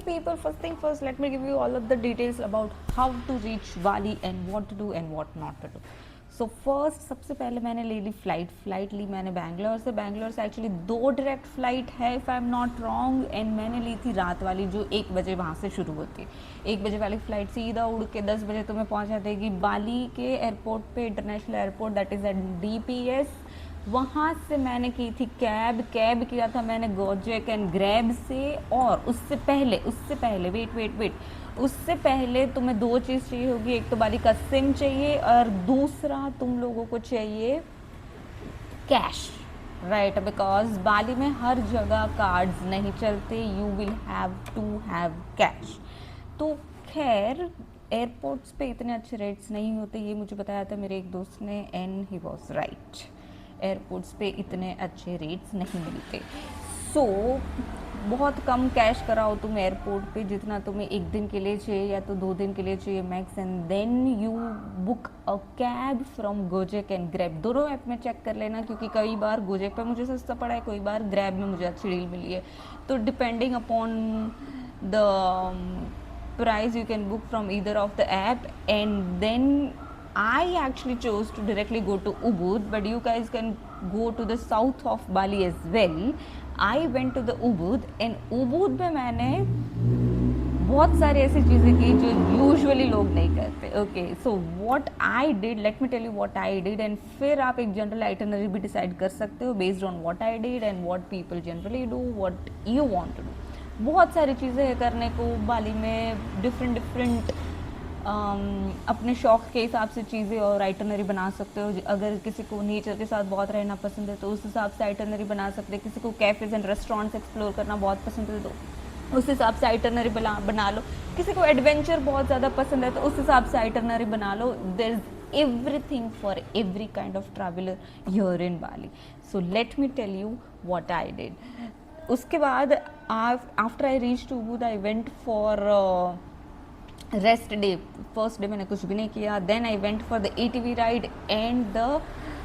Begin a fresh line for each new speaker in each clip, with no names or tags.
people, first thing first, let me give you all of the details about how to reach Bali and what to do and what not to do. So first सबसे पहले मैंने ले ली flight ली मैंने बैंगलोर से actually 2 direct flight है if I am not wrong, and मैंने ली थी रात वाली जो 1 बजे वहाँ से शुरू होती है। 1 बजे वाली फ़्लाइट सीधा उड़ के 10 बजे तुम्हें पहुँचा देगी बाली के एयरपोर्ट पे, international airport, that is at DPS। वहाँ से मैंने की थी कैब किया था मैंने गोजेक एंड ग्रैब से। और उससे पहले वेट उससे पहले तुम्हें 2 चीज़ चाहिए होगी, एक तो बाली का सिम चाहिए और दूसरा तुम लोगों को चाहिए कैश, राइट, बिकॉज बाली में हर जगह कार्ड्स नहीं चलते, you will have to have cash. तो खैर एयरपोर्ट्स पे इतने अच्छे रेट्स नहीं होते, ये मुझे बताया था मेरे एक दोस्त ने, and he was right, airports पे इतने अच्छे रेट्स नहीं मिलते। सो बहुत कम कैश कराओ तुम एयरपोर्ट पे, जितना तुम्हें 1 दिन के लिए चाहिए या तो 2 दिन के लिए चाहिए max, and then you book a cab from Gojek and Grab. दोनों ऐप में चेक कर लेना, क्योंकि कई बार गोजेक पे मुझे सस्ता पड़ा है, कई बार ग्रैब में मुझे अच्छी डील मिली है। तो depending upon the price you can book from either of the app, and then I actually chose to directly go to Ubud, but you guys can go to the south of Bali as well. I went to the Ubud, and Ubud में मैंने बहुत सारी ऐसी चीज़ें की जो usually लोग नहीं करते। Okay, so what I did, let me tell you what I did, and फिर आप एक जनरल आइटनरी भी डिसाइड कर सकते हो based on what I did and what people generally do, what you want to do. बहुत सारी चीज़ें हैं करने को बाली में, डिफरेंट अपने शौक के हिसाब से चीज़ें और आइटनरी बना सकते हो। अगर किसी को नेचर के साथ बहुत रहना पसंद है तो उस हिसाब से आइटनरी बना सकते हैं, किसी को कैफ़ेज़ एंड रेस्टोरेंट्स एक्सप्लोर करना बहुत पसंद है तो उस हिसाब से आइटनरी बना लो, किसी को एडवेंचर बहुत ज़्यादा पसंद है तो उस हिसाब से आइटनरी बना लो। There is everything for every kind of traveller here in Bali. So let me tell you what I did. उसके बाद after I reach to Ubud I went for rest day. First day मैंने कुछ भी नहीं किया, then I went for the ATV ride and the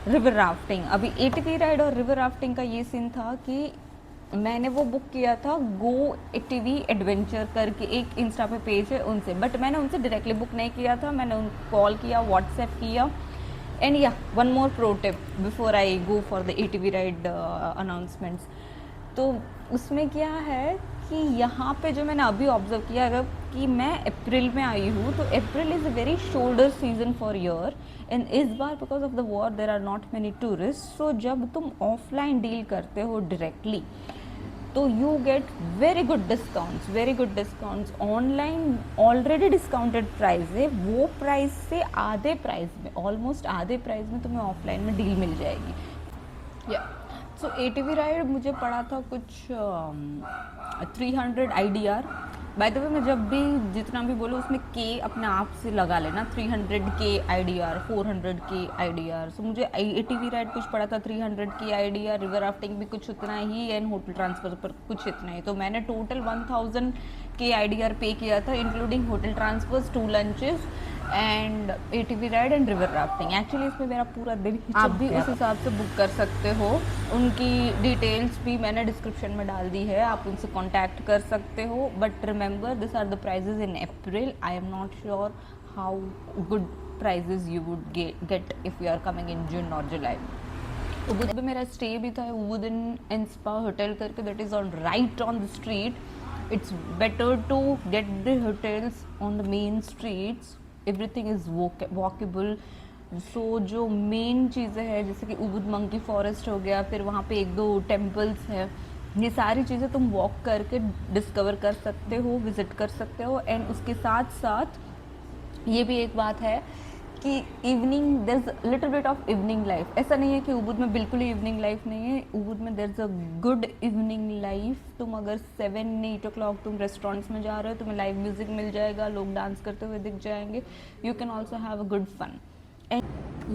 river rafting. अभी ATV ride और river rafting का ये सीन था कि मैंने वो बुक किया था गो ATV एडवेंचर करके, एक इंस्टा पे पेज है उनसे, बट मैंने उनसे डायरेक्टली बुक नहीं किया था, मैंने उनको कॉल किया, व्हाट्सएप किया। एंड या one more pro tip before I go for the ATV ride announcements, तो उसमें क्या है कि यहाँ पे जो मैंने अभी ऑब्जर्व किया, अगर कि मैं अप्रैल में आई हूँ तो April is a very shoulder season for year, and इस बार because of the war there are not many tourist. So जब तुम ऑफलाइन डील करते हो डायरेक्टली तो you get very good discounts. Online already discounted price है, वो price से आधे प्राइस में, ऑलमोस्ट आधे प्राइस में तुम्हें ऑफलाइन में डील मिल जाएगी। या सो ATV राइड मुझे पड़ा था कुछ 300 IDR। बाय द वे मैं जब भी जितना भी बोलूँ उसमें के अपने आप से लगा लेना, 300K IDR, 400K IDR। सो मुझे ATV राइड कुछ पड़ा था 300K IDR, रिवर राफ्टिंग भी कुछ उतना ही, एंड होटल ट्रांसफर पर कुछ इतना ही। तो मैंने टोटल 1000K IDR पे किया था, including hotel transfers, 2 lunches and ATV ride and river rafting. Actually इसमें मेरा पूरा दिन, आप भी उस हिसाब से बुक कर सकते हो। उनकी डिटेल्स भी मैंने डिस्क्रिप्शन में डाल दी है, आप उनसे कांटेक्ट कर सकते हो। But remember this are the prices in April, I am not sure how good prices you would get if you are coming in June और जुलाई। उबुद में मेरा स्टे भी था, उबुद इन स्पा होटल करके, that is on right on the street. It's better to get the hotels on the main streets, everything is walkable। so जो main चीज़ें हैं जैसे कि उबुद मंकी फॉरेस्ट हो गया, फिर वहाँ पे 1-2 टेम्पल्स है, ये सारी चीज़ें तुम वॉक करके डिस्कवर कर सकते हो, विज़िट कर सकते हो। एंड उसके साथ साथ ये भी एक बात है कि evening there is little bit of evening life. ऐसा नहीं है कि उबुद में बिल्कुल ही इवनिंग लाइफ नहीं है, उबुद में there is a good evening life. तुम अगर 7-8 o'clock तुम रेस्टोरेंट्स में जा रहे हो, तुम्हें लाइव म्यूजिक मिल जाएगा, लोग डांस करते हुए दिख जाएंगे, you can also have a good fun.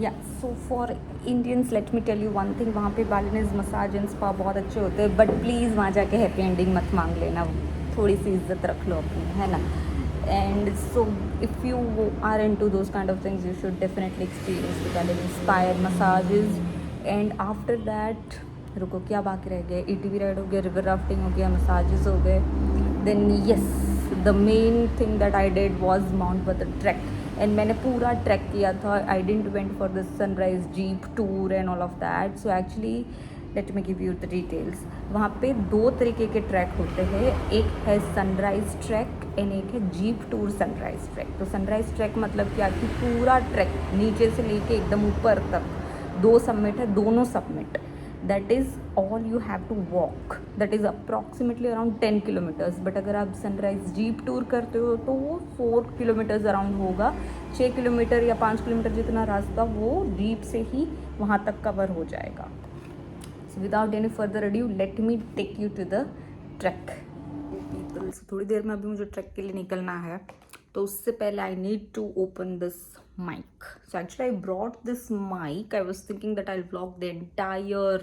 या so for Indians let me tell you one thing, वहाँ पे बालिनीज मसाज एंड स्पा बहुत अच्छे होते हैं, बट प्लीज़ वहाँ जाके हैप्पी एंडिंग मत मांग लेना, थोड़ी सी इज्जत रख लो अपनी, है ना। And so if you are into those kind of things, you should definitely experience the Balinese spa massages। and after that रुको क्या बाकी रह गया, ATV राइड हो गया, रिवर राफ्टिंग हो गया, मसाजेस हो गए, then yes the main thing that I did was Mount Batur trek and मैंने पूरा ट्रैक किया था. I didn't went for the sunrise jeep tour and all of that. So actually let me give you the details. वहाँ पे 2 तरीके के track होते हैं. एक है सनराइज ट्रैक एंड एक है जीप टूर सनराइज ट्रैक. तो सनराइज ट्रैक मतलब क्या कि पूरा ट्रैक नीचे से लेके एकदम ऊपर तक 2 सबमिट है, दोनों summit. That is all you have to walk. That is approximately around 10 kilometres. But अगर आप सनराइज जीप टूर करते हो तो वो 4 किलोमीटर्स अराउंड होगा. 6 किलोमीटर या 5 किलोमीटर जितना रास्ता वो जीप से ही वहाँ तक कवर हो जाएगा. So without any further adieu let me take you to the trek. थोड़ी देर में अभी मुझे ट्रैक के लिए निकलना है, तो उससे पहले I need to open this mic. So actually I brought this mic. I was thinking that I'll vlog the entire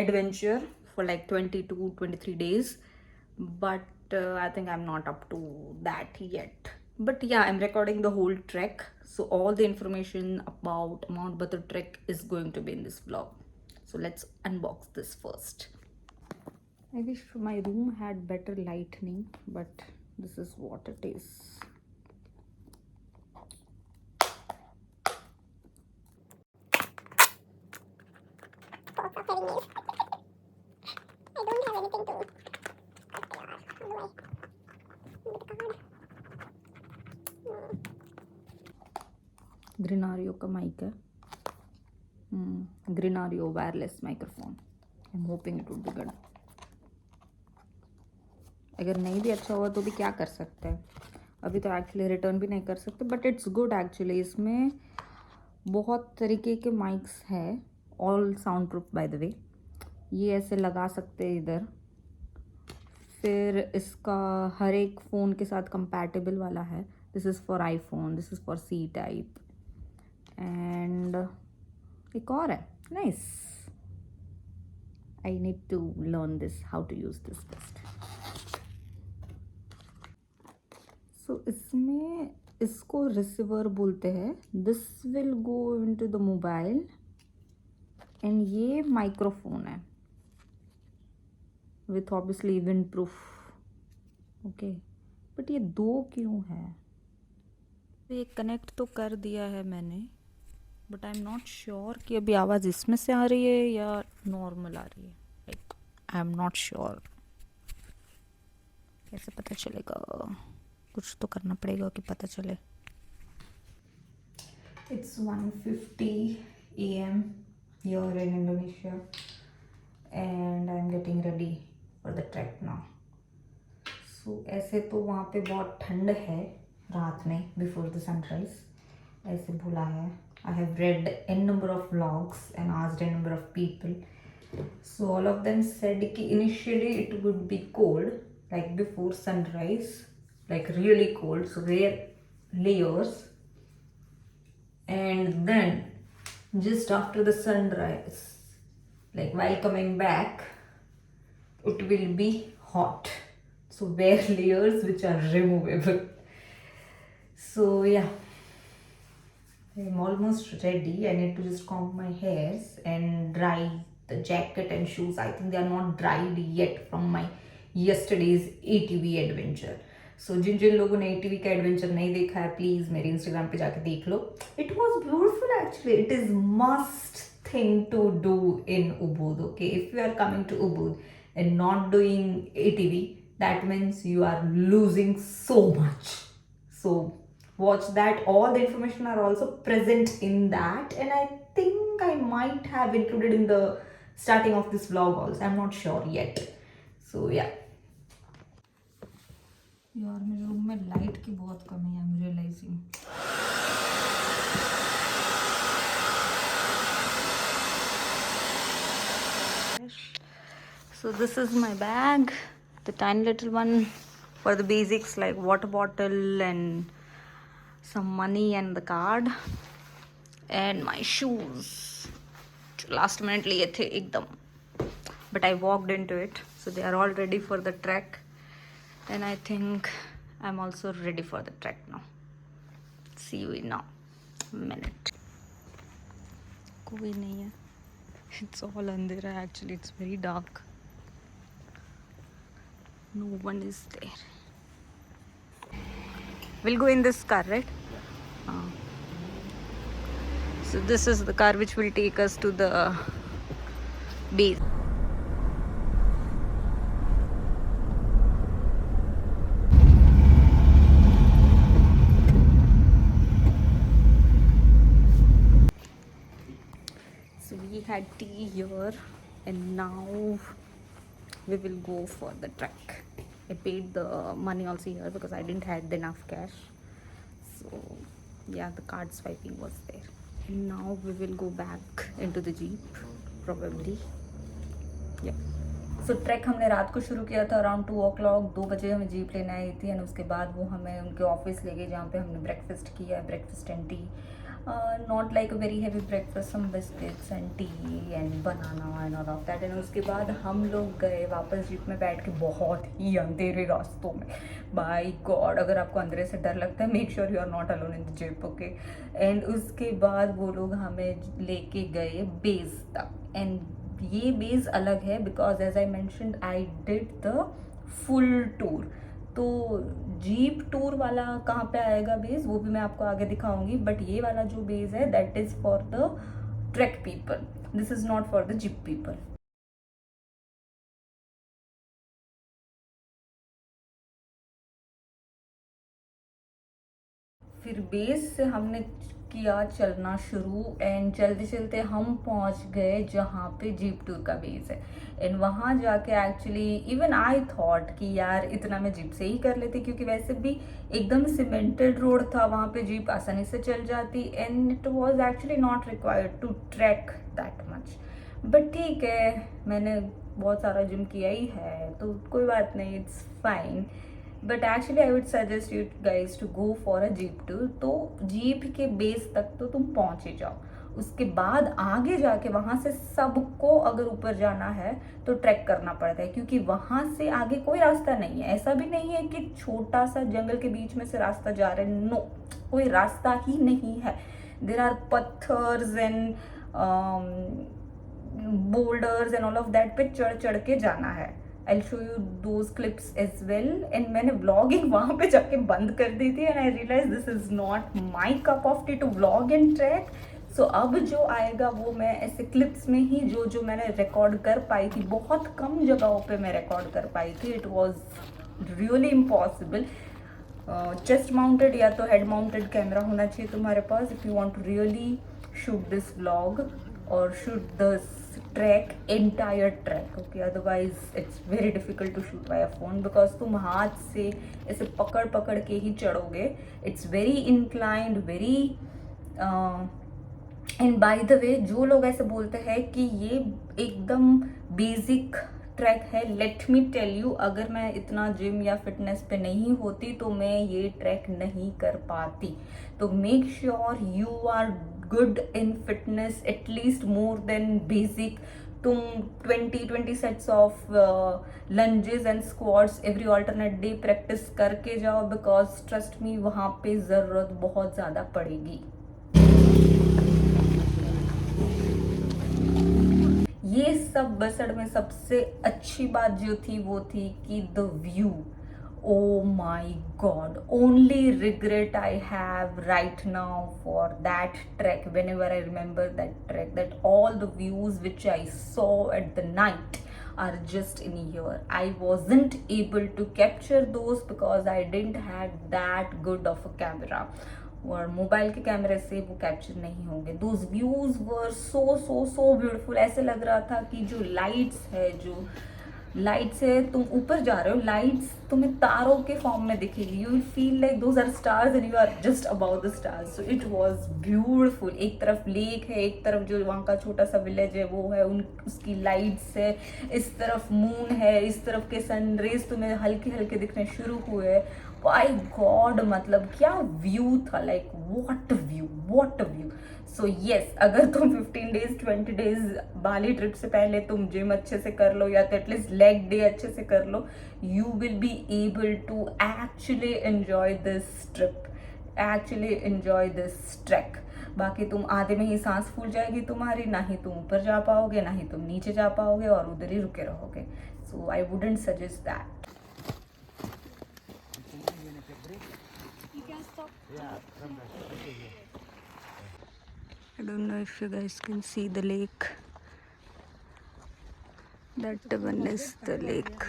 adventure for like 22-23 days, but I think I'm not up to that yet. But yeah, I'm recording the whole trek, so all the information about Mount Batur trek is going to be in this vlog. So let's unbox this first. I wish my room had better lighting, but this is what it is. Greenario का mic है. Greenario wireless microphone. I am hoping it would be good. अगर नहीं भी अच्छा हुआ तो भी क्या कर सकते हैं. अभी तो एक्चुअली रिटर्न भी नहीं कर सकते, बट इट्स गुड एक्चुअली. इसमें बहुत तरीके के माइक्स है, all sound proof by the way. ये ऐसे लगा सकते हैं इधर. फिर इसका हर एक फ़ोन के साथ कंपैटिबल वाला है. This is for iPhone, this is for C type, and एक और है. Nice. I need to learn this, how to use this best. So इसमें इसको रिसीवर बोलते हैं. This will go into the mobile and ये माइक्रोफोन है with obviously wind proof. Okay, but ये 2 क्यों है? ये कनेक्ट तो कर दिया है मैंने, but I am not sure कि अभी आवाज़ इसमें से आ रही है या नॉर्मल आ रही है. Like I am not sure. कैसे पता चलेगा? कुछ तो करना पड़ेगा कि पता चले. It's 1:50 AM here in Indonesia and I'm getting ready for the trek now. So ऐसे तो वहाँ पे बहुत ठंड है रात में बिफोर द सनराइज. ऐसे बोला है. I have read n number of vlogs and asked n number of people. So all of them said कि initially it would be cold, like before sunrise, like really cold, so wear layers. And then just after the sunrise, like while coming back, it will be hot, so wear layers which are removable. So yeah, I'm almost ready. I need to just comb my hairs and dry the jacket and shoes. I think they are not dried yet from my yesterday's ATV adventure. सो जिन जिन लोगों ने ATV का adventure नहीं देखा है, please मेरे Instagram पे जाके देख लो. It was beautiful actually. It is must thing to do in Ubud. Okay, if you are coming to Ubud and not doing ATV, that means you are losing so much. So watch that. All the information are also present in that, and I think I might have included in the starting of this vlog also. I'm not sure yet. So yeah. यार मेरे room में light की बहुत कमी है. I am realising. So this is my bag, the tiny little one for the basics like water bottle and some money and the card, and my shoes. Last minute लिए थे एकदम, but I walked into it, so they are all ready for the trek, and I think I'm also ready for the trek now. See you in a minute. कोई नहीं है. It's all अंधेरा actually. It's very dark. No one is there. We'll go in this car, right? So this is the car which will take us to the base. So we had tea here and now we will go for the trek. I paid the money also here because I didn't had enough cash. So yeah, the card swiping was there. And now we will go back into the jeep probably. Yeah. So track हमने रात को शुरू किया था around 2 o'clock, 2 बजे हमें jeep लेने आई थी एंड उसके बाद वो हमें उनके ऑफिस ले गए जहाँ पे हमने ब्रेकफास्ट किया, breakfast and tea. Not like a very heavy breakfast, some biscuits and tea and banana and all of that. And उसके बाद हम लोग गए वापस जीप में बैठ के बहुत ही अंधेरे रास्तों में. बाय गॉड, अगर आपको अंधेरे से डर लगता है make sure you are not alone in the jeep, okay. And उसके बाद वो लोग हमें लेके गए बेस तक. एंड ये बेस अलग है because as I mentioned I did the full tour. तो जीप टूर वाला कहाँ पे आएगा बेस वो भी मैं आपको आगे दिखाऊंगी, बट ये वाला जो बेस है that is for the track people, this is not for the jeep people. फिर बेस से हमने किया चलना शुरू एंड चलते चलते हम पहुंच गए जहाँ पे जीप टूर का बेस है. एंड वहाँ जाके एक्चुअली इवन आई थॉट कि यार इतना मैं जीप से ही कर लेती क्योंकि वैसे भी एकदम सीमेंटेड रोड था, वहाँ पे जीप आसानी से चल जाती and it was actually not required to trek that much. But ठीक है, मैंने बहुत सारा जिम किया ही है तो कोई बात नहीं, it's fine. But actually I would suggest you guys to go for a jeep tour. तो जीप के बेस तक तो तुम पहुंच ही जाओ, उसके बाद आगे जाके वहां से सबको अगर ऊपर जाना है तो ट्रैक करना पड़ता है क्योंकि वहां से आगे कोई रास्ता नहीं है. ऐसा भी नहीं है कि छोटा सा जंगल के बीच में से रास्ता जा रहा है, नो, कोई रास्ता ही नहीं है. देर आर पत्थर्स and boulders and all of that पे चढ़ चढ़ के जाना है. I'll show you those clips as well. and मैंने vlogging वहाँ पे जाके बंद कर दी थी and I realized this is not my cup of tea to vlog and track. So अब जो आएगा वो मैं ऐसे clips में ही जो मैंने रिकॉर्ड कर पाई थी, बहुत कम जगहों पे मैं रिकॉर्ड कर पाई थी. It was really impossible. Chest mounted या तो हेड माउंटेड कैमरा होना चाहिए तुम्हारे पास if you want to really shoot this vlog or shoot the track, entire track, okay. otherwise it's very difficult to shoot by a phone because तुम हाथ से ऐसे पकड़ पकड़ के ही चढ़ोगे. it's very inclined, very and by the way जो लोग ऐसे बोलते हैं कि ये एकदम बेसिक ट्रैक है, लेट मी टेल यू, अगर मैं इतना जिम या फिटनेस पे नहीं होती तो मैं ये ट्रैक नहीं कर पाती. तो make sure you are good in fitness, at least more than basic. तुम 20 sets of lunges and squats every alternate day practice करके जाओ बिकॉज ट्रस्ट मी वहाँ पे ज़रूरत बहुत ज़्यादा पड़ेगी. ये सब बसड़ में सबसे अच्छी बात जो थी वो थी कि the view. Oh my god, only regret I have right now for that trek, whenever I remember that trek, that all the views which I saw at the night are just in here. I wasn't able to capture those because I didn't have that good of a camera. और mobile के कैमरे से वो capture नहीं होंगे. Those views were so beautiful. ऐसे लग रहा था कि जो लाइट्स है, जो लाइट से तुम ऊपर जा रहे हो, लाइट्स तुम्हें तारों के फॉर्म में दिखेगी. You will feel like those are stars and you are just about the stars. So it was beautiful. एक तरफ लेक है, एक तरफ जो वहाँ का छोटा सा विलेज है वो है, उसकी लाइट्स है, इस तरफ मून है, इस तरफ के सन रेज तुम्हें हल्के हल्के दिखने शुरू हुए. बाय गॉड, मतलब क्या व्यू था, like what view. So yes, अगर तुम 15 डेज 20 डेज बाली ट्रिप से पहले तुम जिम अच्छे से कर लो या तो एटलीस्ट लेग डे अच्छे से कर लो, you will be able to actually enjoy this trip, actually enjoy this trek. बाकी तुम आधे में ही सांस फूल जाएगी तुम्हारी, ना ही तुम ऊपर जा पाओगे ना ही तुम नीचे जा पाओगे और उधर ही रुके रहोगे. So I wouldn't suggest that. I don't know if you guys can see the lake. That one is the lake.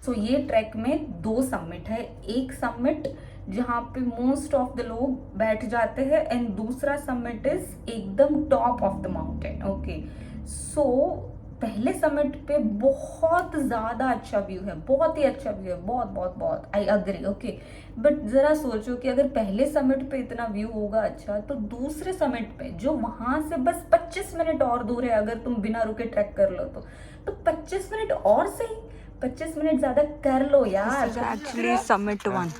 So ये ट्रैक में दो समिट है, एक समिट जहाँ पे मोस्ट ऑफ द लोग बैठ जाते हैं एंड दूसरा समिट इज एकदम top of the mountain. Okay, so पहले समिट पे बहुत ज़्यादा अच्छा व्यू है, बहुत ही अच्छा व्यू है, बहुत बहुत बहुत, आई अग्री. ओके, बट ज़रा सोचो कि अगर पहले समिट पे इतना व्यू होगा अच्छा, तो दूसरे समिट पे जो वहाँ से बस 25 मिनट और दूर है, अगर तुम बिना रुके ट्रैक कर लो तो 25 मिनट और सही, 25 मिनट ज़्यादा कर लो यार. एक्चुअली समिट 1,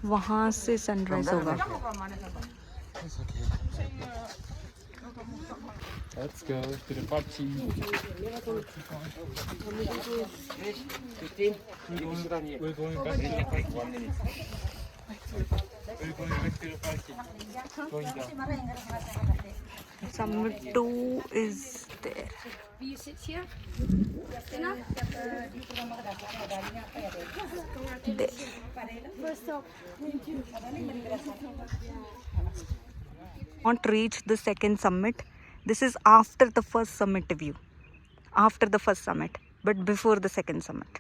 वहाँ से सनराइज होगा.
Let's go to the party. We're going back to the party. We're going back to the party. Going down.
Summit 2 is there.
Will you sit here? Enough?
There.
First stop.
Not reach the second summit. This is after the first summit view. After the first summit, but before the second summit.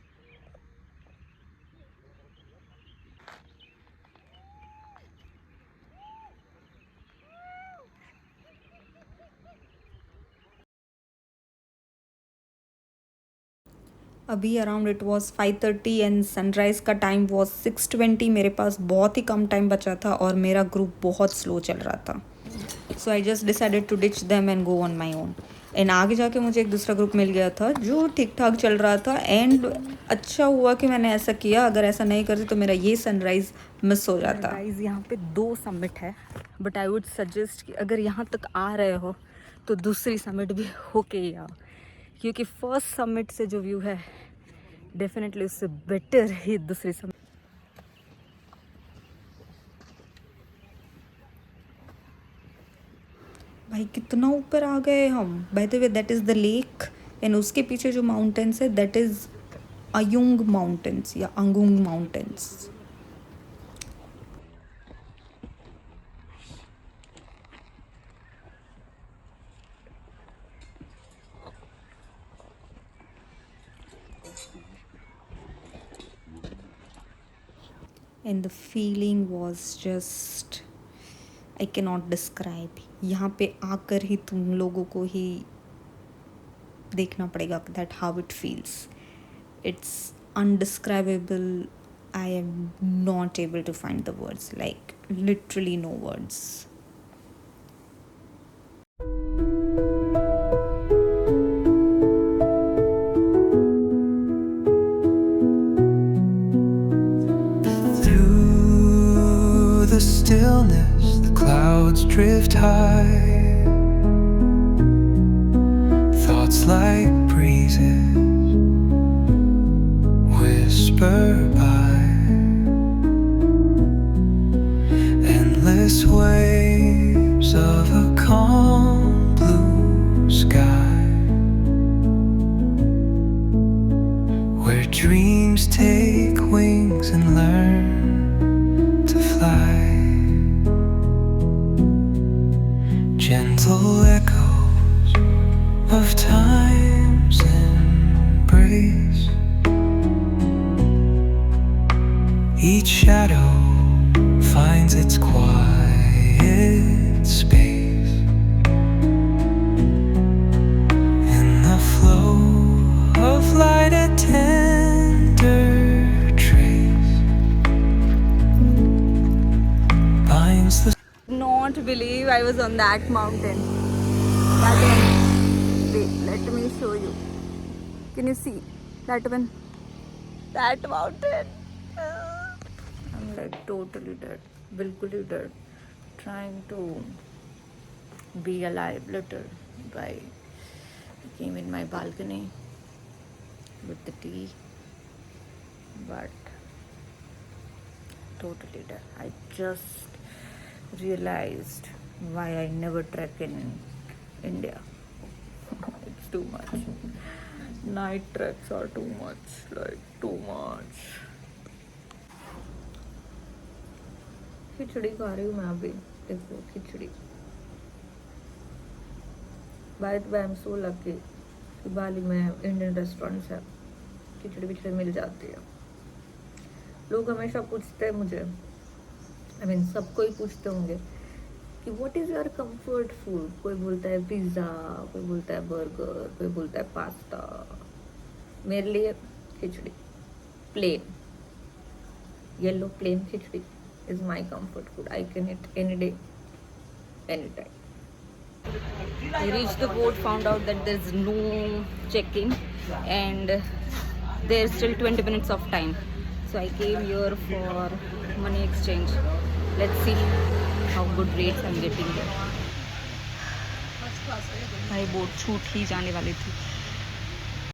अभी around it was 5:30 and sunrise का time was 6:20. मेरे पास बहुत ही कम time बचा था और मेरा group बहुत slow चल रहा था. So I just decided to ditch them and go on my own. And आगे जाके मुझे एक दूसरा ग्रुप मिल गया था जो ठीक ठाक चल रहा था. एंड अच्छा हुआ कि मैंने ऐसा किया, अगर ऐसा नहीं करती तो मेरा ये सनराइज़ मिस हो जाता. सनराइज़ यहाँ पे 2 समिट है, बट आई वुड सजेस्ट कि अगर यहाँ तक आ रहे हो तो दूसरी समिट भी होके ही आओ, क्योंकि फर्स्ट समिट से जो व्यू है डेफिनेटली उससे बेटर ही दूसरी समिट. भाई कितना ऊपर आ गए हम. By the way that is the lake and उसके पीछे जो माउंटेन्स है दैट इज़ अयुंग माउंटेन्स या Agung mountains. And the feeling was just I can not describe. यहाँ पे आकर ही तुम लोगों को ही देखना पड़ेगा that how it feels. It's indescribable. I am not able to find the words, like literally no words.
The stillness, the clouds drift high. Thoughts like breezes whisper by. Endless waves of a calm blue sky, where dreams take wings and learn to fly. Gentle echoes of time's embrace. Each shadow finds its quiet space. In the flow of light, a tender trace binds the
Not believe I was on that mountain. That one. Wait, let me show you. Can you see that one? That mountain. I'm like totally dead. Bilkul hi dead. Trying to be alive little by I came in my balcony with the tea, but totally dead. I just realized why I never trek in India. it's too much. Night treks are too much, like too much. खिचड़ी खा रही हूँ मैं अभी, देखो खिचड़ी. By the way, I'm so lucky कि बाली में Indian restaurants है, खिचड़ी विचड़ी मिल जाती है. लोग हमेशा पूछते हैं मुझे, I mean सबको ही पूछते होंगे कि what is your comfort food. कोई बोलता है पिज़्ज़ा, कोई बोलता है बर्गर, कोई बोलता है पास्ता. मेरे लिए khichdi, plain yellow plain khichdi is my comfort food. I can eat any day, anytime. We reached the boat, found out that there's no check-in and there's still 20 minutes of time. So I came here for money exchange. Let's see how good rates I'm getting here. हमारी boat छूट ही जाने वाली थी.